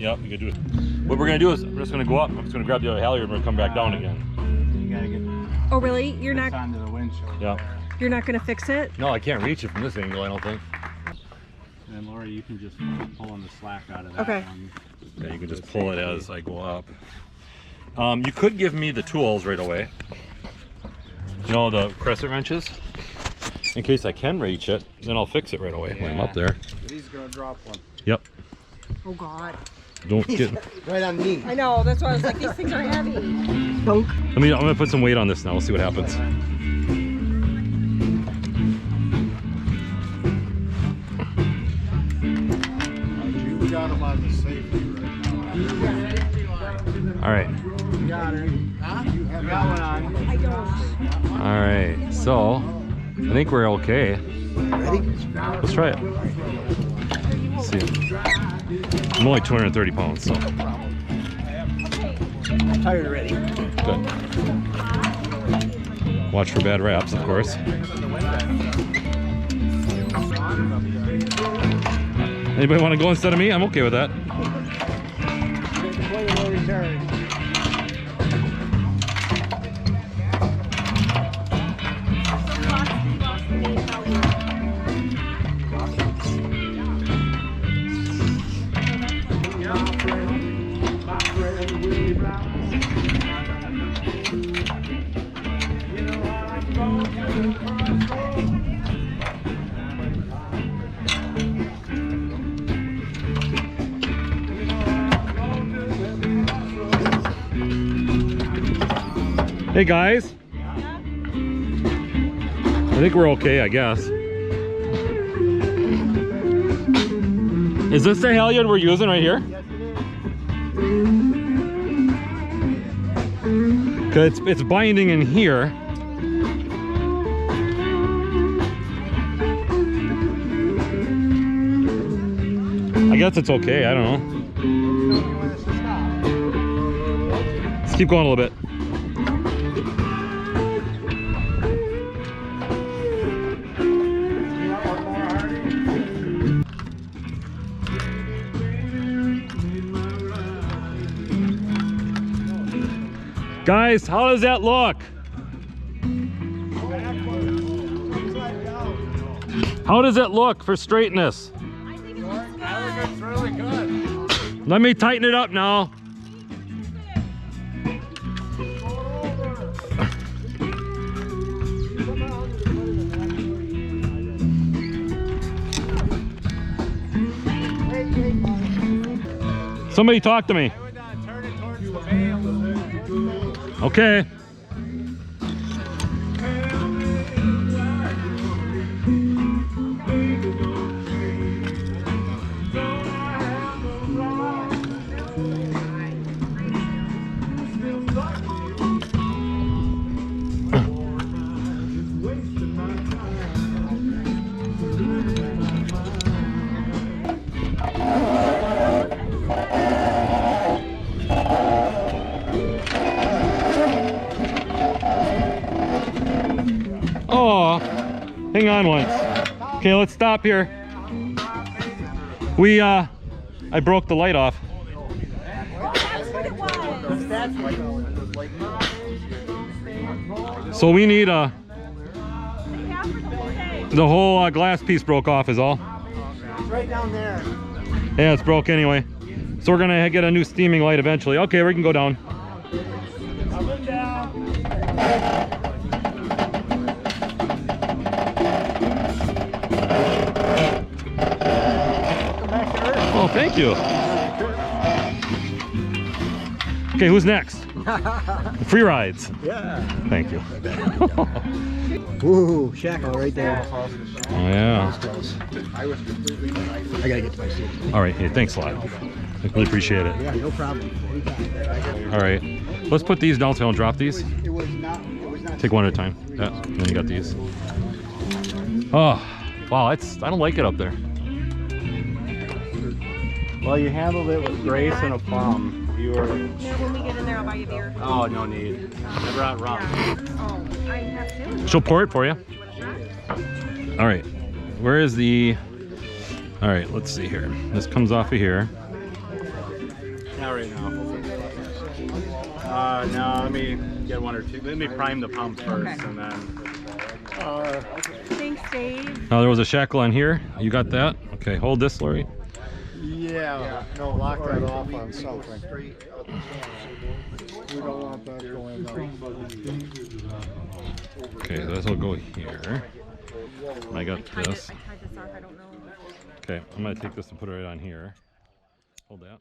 Yep, you can do it. What we're gonna do is I'm just gonna go up. I'm just gonna grab the other halyard and we're gonna come back down again. You gotta get Oh really? You're not onto the windshield. Yeah. You're not gonna fix it? No, I can't reach it from this angle, I don't think. And then Laura, you can just keep pulling the slack out of that. Okay. Yeah, you can just pull it as I go up. You could give me the tools right away. You know, the crescent wrenches? In case I can reach it, then I'll fix it right away when I'm up there. He's gonna drop one. Yep. Oh God. Don't get. Right on me. I know, that's why I was like, these things are heavy. Dunk. I'm gonna put some weight on this now. We'll see what happens. You got him on the safety right now. All right. You got her. Huh? You got one on. I don't. All right. So I think we're okay. Ready? Let's try it. Let's see. I'm only 230 pounds, so Tired already. good. Watch for bad wraps, of course. Anybody want to go instead of me? I'm okay with that. Hey guys, I think we're okay, I guess. Is this the halyard we're using right here? Cause it's binding in here. I guess it's okay, I don't know. Let's keep going a little bit. Guys, how does that look? How does it look for straightness? I think it looks good. I think it's really good. Let me tighten it up now. Somebody talk to me. Turn it towards the veil. Okay. Oh, hang on once. Okay, let's stop here. I broke the light off. That's what it was. So we need the whole glass piece broke off is all. It's right down there. Yeah, it's broke anyway. So we're gonna get a new steaming light eventually. Okay, we can go down. Oh, thank you. Okay, who's next? Free rides. Yeah. Thank you. Ooh, shackle right there. Oh yeah. I gotta get to my seat. All right. Hey, thanks a lot. I really appreciate it. Yeah, no problem. All right. Let's put these down so I don't drop these. It was not. Take one at a time. Yeah. And then you got these. Oh, wow. I don't like it up there. Well, you handled it with grace and aplomb. You were. Yeah, when we get in there, I'll buy you a beer. Oh, no need. I brought rum. Oh, I have to. She'll pour it for you. All right. Where is the? All right. Let's see here. This comes off of here. Not right now. No, let me get one or two. Let me prime the pump first, Okay. and then. Thanks, Dave. Now there was a shackle on here. You got that? Okay, hold this, Lori. Yeah, no, lock that off on something. We don't want that going on. Okay, this will go here. I got this. I tied this off. I don't know. Okay, I'm gonna take this and put it right on here. Hold that.